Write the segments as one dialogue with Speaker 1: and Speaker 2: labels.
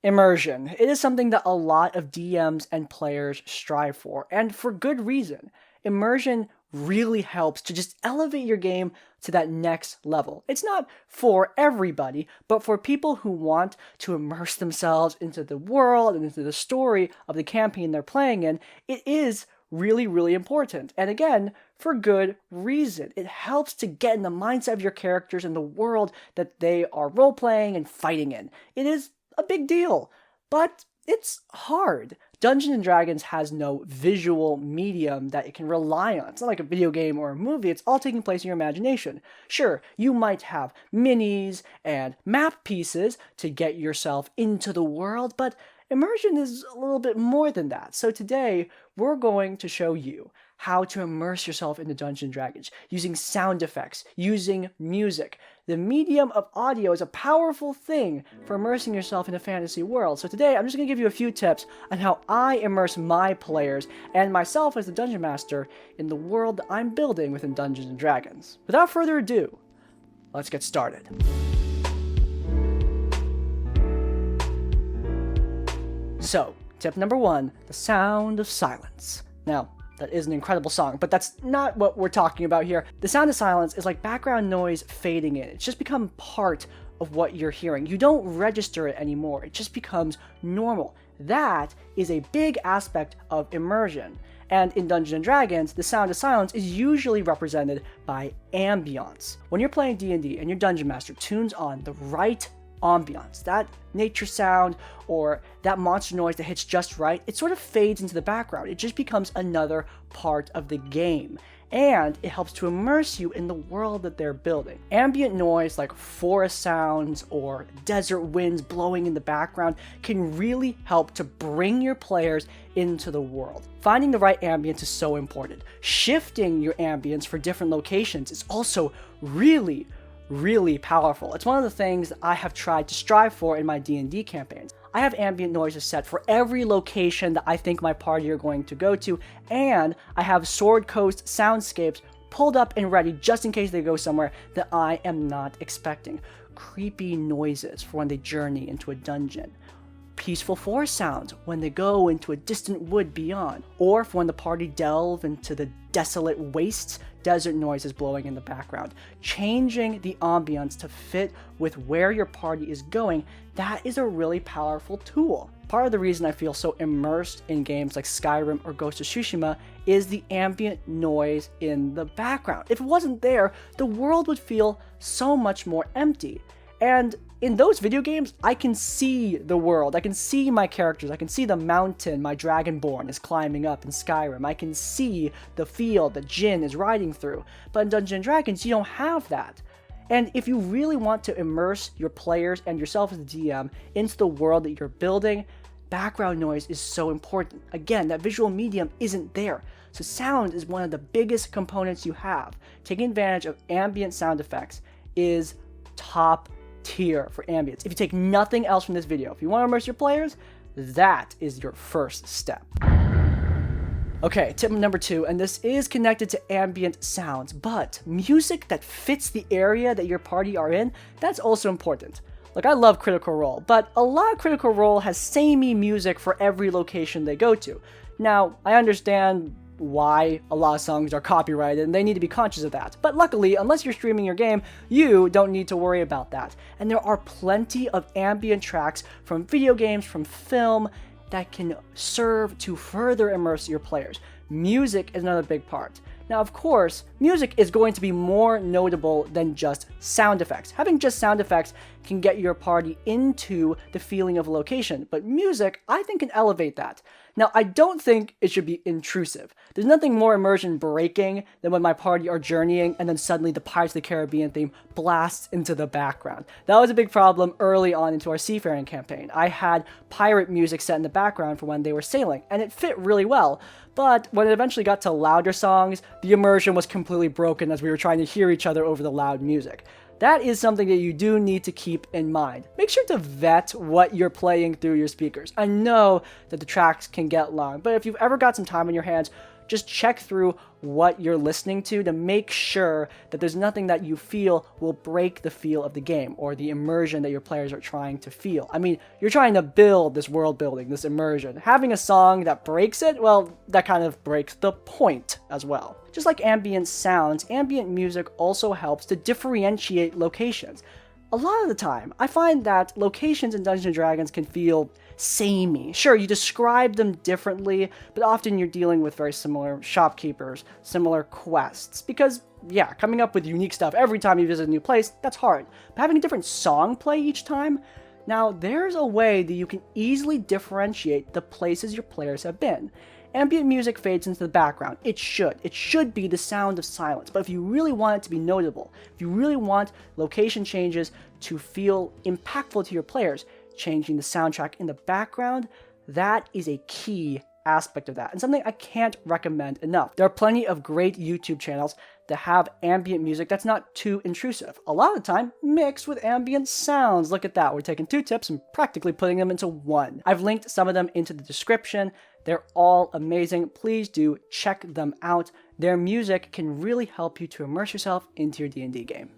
Speaker 1: Immersion. It is something that a lot of DMs and players strive for, and for good reason. Immersion really helps to just elevate your game to that next level. It's not for everybody, but for people who want to immerse themselves into the world and into the story of the campaign they're playing in, it is really, really important. And again, for good reason. It helps to get in the mindset of your characters and the world that they are role-playing and fighting in. It is a big deal, but it's hard. Dungeons & Dragons has no visual medium that it can rely on. It's not like a video game or a movie. It's all taking place in your imagination. Sure, you might have minis and map pieces to get yourself into the world, but immersion is a little bit more than that. So today, we're going to show you how to immerse yourself into Dungeons & Dragons using sound effects, using music. The medium of audio is a powerful thing for immersing yourself in a fantasy world. So today, I'm just going to give you a few tips on how I immerse my players and myself as the Dungeon Master in the world that I'm building within Dungeons & Dragons. Without further ado, let's get started. So, tip number 1, the sound of silence. Now, that is an incredible song, but that's not what we're talking about here. The sound of silence is like background noise fading in. It's just become part of what you're hearing. You don't register it anymore. It just becomes normal. That is a big aspect of immersion. And in Dungeons & Dragons, the sound of silence is usually represented by ambience. When you're playing D&D and your Dungeon Master tunes on the right ambiance, that nature sound or that monster noise that hits just right, it sort of fades into the background. It just becomes another part of the game, and it helps to immerse you in the world that they're building. Ambient noise like forest sounds or desert winds blowing in the background can really help to bring your players into the world. Finding the right ambience is so important. Shifting your ambience for different locations is also really powerful. It's one of the things that I have tried to strive for in my D&D campaigns. I have ambient noises set for every location that I think my party are going to go to, and I have Sword Coast soundscapes pulled up and ready just in case they go somewhere that I am not expecting. Creepy noises for when they journey into a dungeon. Peaceful forest sounds when they go into a distant wood beyond, or for when the party delve into the desolate wastes, desert noises blowing in the background. Changing the ambience to fit with where your party is going, that is a really powerful tool. Part of the reason I feel so immersed in games like Skyrim or Ghost of Tsushima is the ambient noise in the background. If it wasn't there, the world would feel so much more empty. And in those video games, I can see the world, I can see my characters, I can see the mountain my Dragonborn is climbing up in Skyrim, I can see the field that Jin is riding through. But in Dungeons & Dragons, you don't have that. And if you really want to immerse your players and yourself as the DM into the world that you're building, background noise is so important. Again, that visual medium isn't there. So sound is one of the biggest components you have. Taking advantage of ambient sound effects is top tier for ambience. If you take nothing else from this video, if you want to immerse your players, that is your first step. Okay, tip number 2, and this is connected to ambient sounds, but music that fits the area that your party are in, that's also important. Like, I love Critical Role, but a lot of Critical Role has samey music for every location they go to. Now, I understand why a lot of songs are copyrighted, and they need to be conscious of that. But luckily, unless you're streaming your game, you don't need to worry about that. And there are plenty of ambient tracks from video games, from film, that can serve to further immerse your players. Music is another big part. Now, of course, music is going to be more notable than just sound effects. Having just sound effects can get your party into the feeling of a location, but music, I think, can elevate that. Now, I don't think it should be intrusive. There's nothing more immersion breaking than when my party are journeying and then suddenly the Pirates of the Caribbean theme blasts into the background. That was a big problem early on into our seafaring campaign. I had pirate music set in the background for when they were sailing, and it fit really well. But when it eventually got to louder songs, the immersion was completely broken as we were trying to hear each other over the loud music. That is something that you do need to keep in mind. Make sure to vet what you're playing through your speakers. I know that the tracks can get long, but if you've ever got some time on your hands, Just check through what you're listening to make sure that there's nothing that you feel will break the feel of the game or the immersion that your players are trying to feel. I mean, you're trying to build this world building, this immersion. Having a song that breaks it, well, that kind of breaks the point as well. Just like ambient sounds, ambient music also helps to differentiate locations. A lot of the time, I find that locations in Dungeons & Dragons can feel samey. Sure, you describe them differently, but often you're dealing with very similar shopkeepers, similar quests, because, yeah, coming up with unique stuff every time you visit a new place, that's hard. But having a different song play each time, now there's a way that you can easily differentiate the places your players have been. Ambient music fades into the background. It should be the sound of silence. But if you really want it to be notable, if you really want location changes to feel impactful to your players, changing the soundtrack in the background, that is a key aspect of that, and something I can't recommend enough. There are plenty of great YouTube channels that have ambient music that's not too intrusive. A lot of the time, mixed with ambient sounds. Look at that. We're taking 2 tips and practically putting them into one. I've linked some of them into the description. They're all amazing. Please do check them out. Their music can really help you to immerse yourself into your D&D game.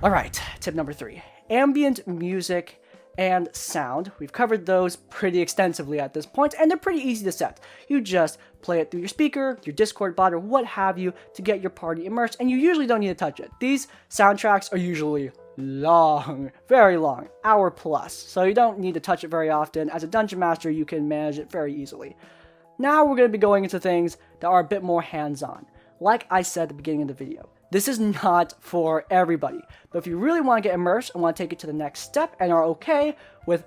Speaker 1: All right, tip number 3. Ambient music and sound. We've covered those pretty extensively at this point, and they're pretty easy to set. You just play it through your speaker, your Discord bot, or what have you to get your party immersed, and you usually don't need to touch it. These soundtracks are usually long, very long, hour plus, so you don't need to touch it very often. As a dungeon master, you can manage it very easily. Now we're going to be going into things that are a bit more hands-on. Like I said at the beginning of the video, this is not for everybody, but if you really want to get immersed and want to take it to the next step and are okay with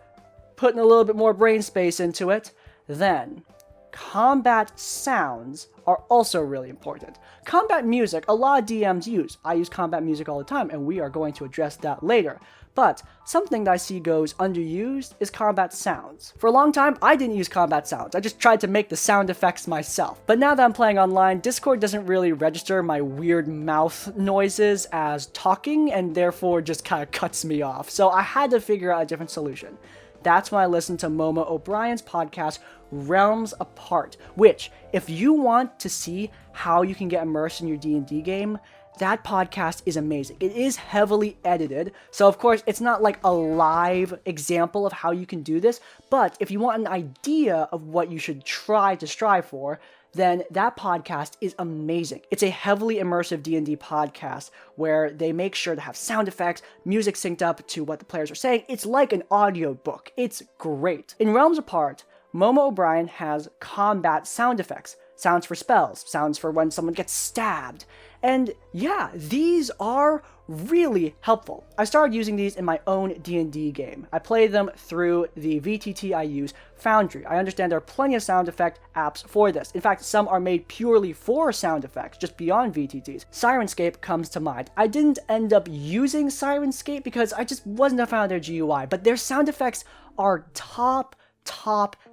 Speaker 1: putting a little bit more brain space into it, then combat sounds are also really important. Combat music, a lot of DMs use. I use combat music all the time, and we are going to address that later. But something that I see goes underused is combat sounds. For a long time, I didn't use combat sounds. I just tried to make the sound effects myself. But now that I'm playing online, Discord doesn't really register my weird mouth noises as talking, and therefore just kind of cuts me off. So I had to figure out a different solution. That's when I listened to Momo O'Brien's podcast, Realms Apart, which, if you want to see how you can get immersed in your D&D game, that podcast is amazing. It is heavily edited, so of course it's not like a live example of how you can do this, but if you want an idea of what you should try to strive for, then that podcast is amazing. It's a heavily immersive D&D podcast where they make sure to have sound effects, music synced up to what the players are saying. It's like an audiobook. It's great. In Realms Apart, Momo O'Brien has combat sound effects, sounds for spells, sounds for when someone gets stabbed. And yeah, these are really helpful. I started using these in my own D&D game. I play them through the VTT I use, Foundry. I understand there are plenty of sound effect apps for this. In fact, some are made purely for sound effects, just beyond VTTs. Sirenscape comes to mind. I didn't end up using Sirenscape because I just wasn't a fan of their GUI, but their sound effects are top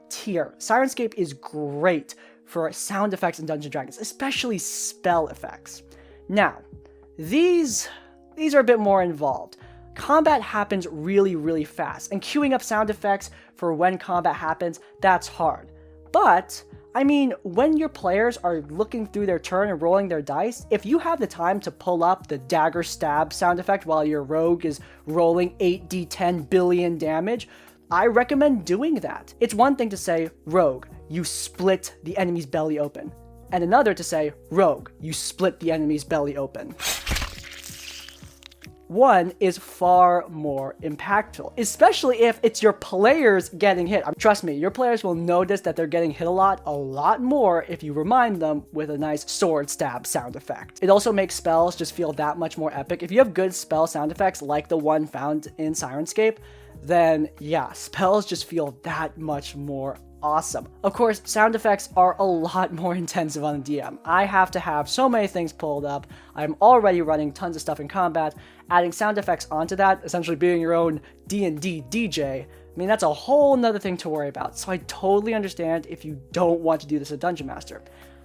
Speaker 1: tier. Sirenscape is great for sound effects in Dungeons & Dragons, especially spell effects. Now, these are a bit more involved. Combat happens really fast, and queuing up sound effects for when combat happens, that's hard. But, I mean, when your players are looking through their turn and rolling their dice, if you have the time to pull up the dagger stab sound effect while your rogue is rolling 8d10 billion damage, I recommend doing that. It's one thing to say, rogue, you split the enemy's belly open. And another to say, rogue, you split the enemy's belly open. One is far more impactful, especially if it's your players getting hit. Trust me, your players will notice that they're getting hit a lot more if you remind them with a nice sword stab sound effect. It also makes spells just feel that much more epic. If you have good spell sound effects like the one found in Sirenscape, then yeah, spells just feel that much more awesome. Of course, sound effects are a lot more intensive on the DM. I have to have so many things pulled up. I'm already running tons of stuff in combat. Adding sound effects onto that, essentially being your own D&D DJ, I mean, that's a whole nother thing to worry about. So I totally understand if you don't want to do this as a Dungeon Master.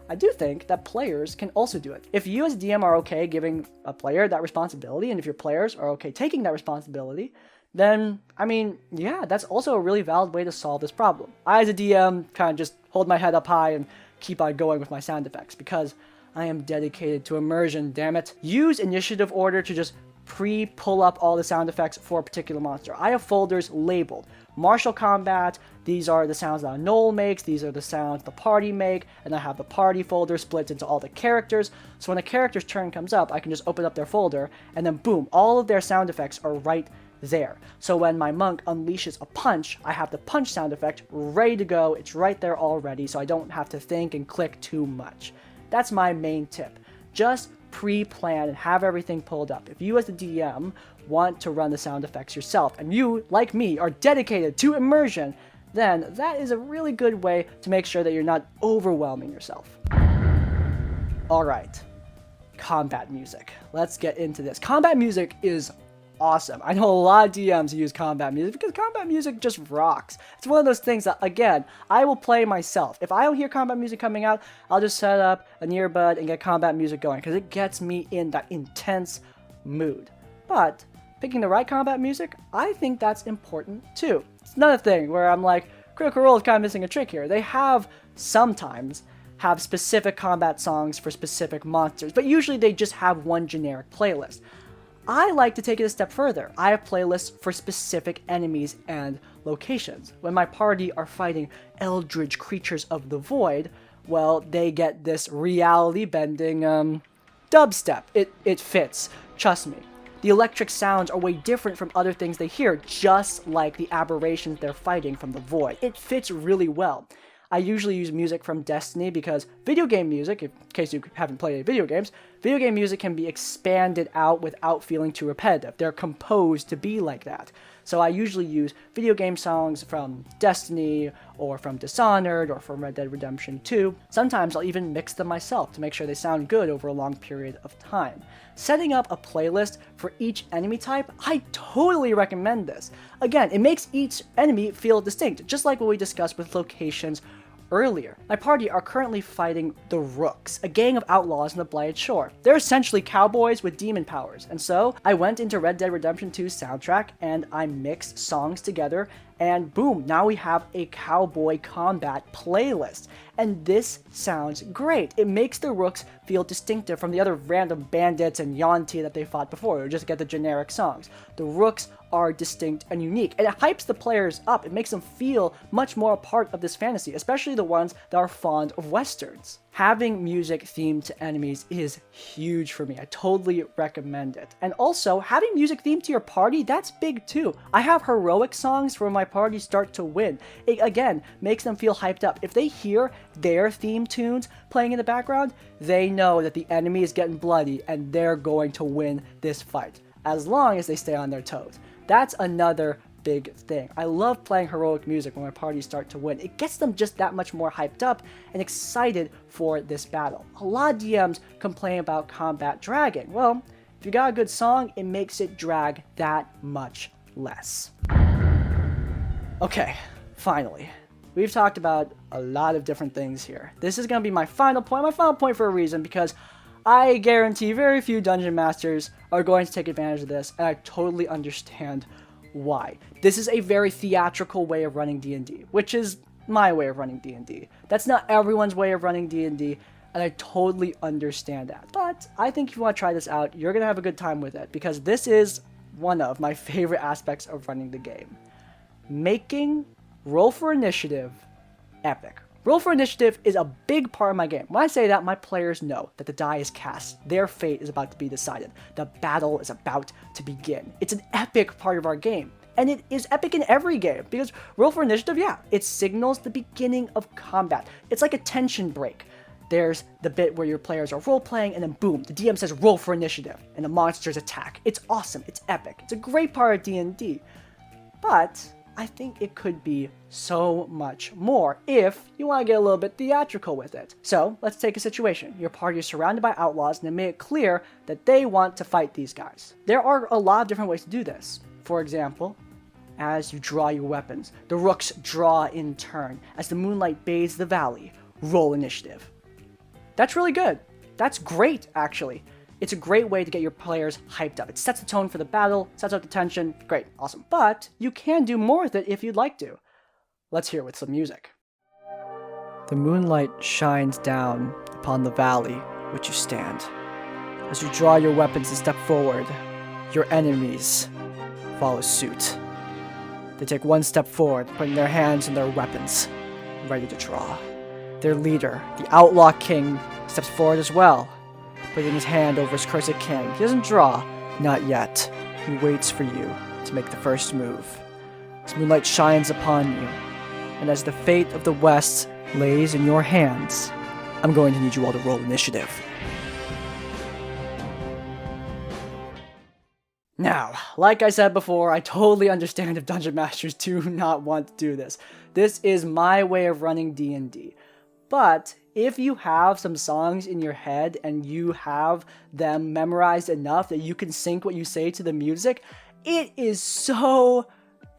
Speaker 1: I do think that players can also do it. If you as a DM are okay giving a player that responsibility, and if your players are okay taking that responsibility, then, I mean, yeah, that's also a really valid way to solve this problem. I, as a DM, kind of just hold my head up high and keep on going with my sound effects because I am dedicated to immersion, damn it. Use initiative order to just pre-pull up all the sound effects for a particular monster. I have folders labeled martial combat, these are the sounds that a Gnoll makes, these are the sounds the party make, and I have the party folder split into all the characters, so when a character's turn comes up, I can just open up their folder, and then boom, all of their sound effects are right there. So when my monk unleashes a punch, I have the punch sound effect ready to go, it's right there already, so I don't have to think and click too much. That's my main tip. Just pre-plan and have everything pulled up. If you as the DM want to run the sound effects yourself, and you, like me, are dedicated to immersion, then that is a really good way to make sure that you're not overwhelming yourself. Alright, combat music. Let's get into this. Combat music is awesome. I know a lot of DMs use combat music because combat music just rocks. It's one of those things that, again, I will play myself. If I don't hear combat music coming out, I'll just set up an earbud and get combat music going because it gets me in that intense mood. But picking the right combat music, I think that's important too. It's another thing where I'm like, Critical Role is kind of missing a trick here. They sometimes have specific combat songs for specific monsters, but usually they just have one generic playlist. I like to take it a step further. I have playlists for specific enemies and locations. When my party are fighting eldritch creatures of the void, well, they get this reality-bending dubstep. It fits, trust me. The electric sounds are way different from other things they hear, just like the aberrations they're fighting from the void. It fits really well. I usually use music from Destiny because video game music, in case you haven't played any video game music can be expanded out without feeling too repetitive. They're composed to be like that. So I usually use video game songs from Destiny, or from Dishonored, or from Red Dead Redemption 2. Sometimes I'll even mix them myself to make sure they sound good over a long period of time. Setting up a playlist for each enemy type, I totally recommend this. Again, it makes each enemy feel distinct, just like what we discussed with locations earlier. My party are currently fighting the Rooks, a gang of outlaws in the Blighted Shore. They're essentially cowboys with demon powers, and so I went into Red Dead Redemption 2's soundtrack and I mixed songs together, and boom, now we have a cowboy combat playlist. And this sounds great. It makes the Rooks feel distinctive from the other random bandits and Yuan-ti that they fought before, or just get the generic songs. The Rooks are distinct and unique, and it hypes the players up. It makes them feel much more a part of this fantasy, especially the ones that are fond of westerns. Having music themed to enemies is huge for me. I totally recommend it. And also, having music themed to your party, that's big too. I have heroic songs for when my party start to win. It, again, makes them feel hyped up. If they hear their theme tunes playing in the background, they know that the enemy is getting bloody and they're going to win this fight, as long as they stay on their toes. That's another big thing. I love playing heroic music when my parties start to win. It gets them just that much more hyped up and excited for this battle. A lot of DMs complain about combat dragging. Well, if you got a good song, it makes it drag that much less. Okay, finally. We've talked about a lot of different things here. This is going to be my final point for a reason, because I guarantee very few dungeon masters are going to take advantage of this, and I totally understand why. This is a very theatrical way of running D&D, which is my way of running D&D. That's not everyone's way of running D&D, and I totally understand that. But I think if you want to try this out, you're going to have a good time with it, because this is one of my favorite aspects of running the game. Making Roll for Initiative epic. Roll for Initiative is a big part of my game. When I say that, my players know that the die is cast. Their fate is about to be decided. The battle is about to begin. It's an epic part of our game. And it is epic in every game, because Roll for Initiative, yeah, it signals the beginning of combat. It's like a tension break. There's the bit where your players are role-playing, and then boom, the DM says Roll for Initiative, and the monsters attack. It's awesome. It's epic. It's a great part of D&D. But I think it could be so much more if you want to get a little bit theatrical with it. So let's take a situation. Your party is surrounded by outlaws, and they make it clear that they want to fight these guys. There are a lot of different ways to do this. For example, as you draw your weapons, the Rooks draw in turn. As the moonlight bathes the valley, roll initiative. That's really good. That's great, actually. It's a great way to get your players hyped up. It sets the tone for the battle, sets up the tension. Great, awesome. But you can do more with it if you'd like to. Let's hear it with some music. The moonlight shines down upon the valley which you stand. As you draw your weapons and step forward, your enemies follow suit. They take one step forward, putting their hands in their weapons, ready to draw. Their leader, the Outlaw King, steps forward as well, putting his hand over his cursed king. He doesn't draw, not yet. He waits for you to make the first move. As moonlight shines upon you, and as the fate of the West lays in your hands, I'm going to need you all to roll initiative. Now, like I said before, I totally understand if Dungeon Masters do not want to do this. This is my way of running D&D. But if you have some songs in your head and you have them memorized enough that you can sync what you say to the music, it is so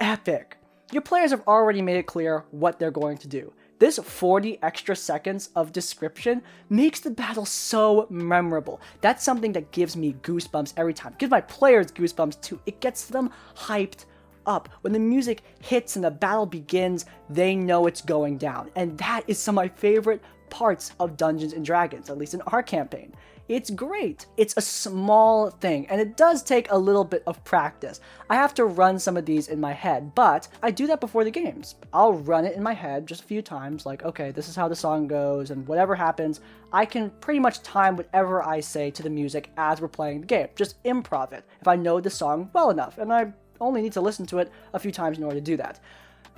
Speaker 1: epic. Your players have already made it clear what they're going to do. This 40 extra seconds of description makes the battle so memorable. That's something that gives me goosebumps every time. It gives my players goosebumps too. It gets them hyped up. When the music hits and the battle begins, they know it's going down. And that is some of my favorite parts of Dungeons & Dragons, at least in our campaign. It's great. It's a small thing, and it does take a little bit of practice. I have to run some of these in my head, but I do that before the games. I'll run it in my head just a few times, like, okay, this is how the song goes, and whatever happens, I can pretty much time whatever I say to the music as we're playing the game. Just improv it, if I know the song well enough, and I only need to listen to it a few times in order to do that.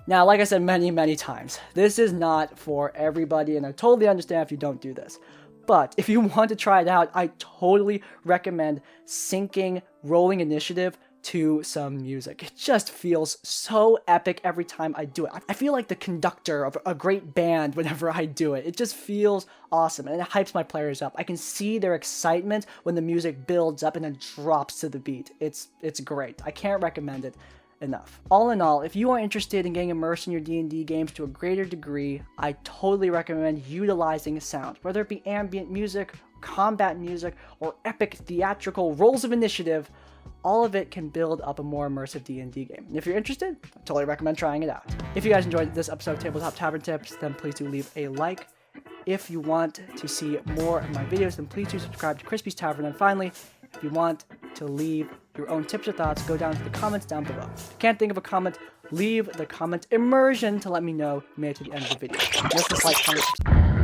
Speaker 1: Now, like I said many times, this is not for everybody, and I totally understand if you don't do this. But if you want to try it out, I totally recommend syncing rolling initiative to some music. It just feels so epic every time I do it. I feel like the conductor of a great band whenever I do it. It just feels awesome, and it hypes my players up. I can see their excitement when the music builds up and then drops to the beat. It's great. I can't recommend it enough. All in all, if you are interested in getting immersed in your D&D games to a greater degree, I totally recommend utilizing sound, whether it be ambient music, combat music, or epic theatrical rolls of initiative. All of it can build up a more immersive D&D game. And if you're interested, I totally recommend trying it out. If you guys enjoyed this episode of Tabletop Tavern Tips, then please do leave a like. If you want to see more of my videos, then please do subscribe to Crispy's Tavern. And finally, if you want to leave your own tips or thoughts, go down to the comments down below. If you can't think of a comment, leave the comment immersion to let me know you made it to the end of the video. Just this like, comment, subscribe.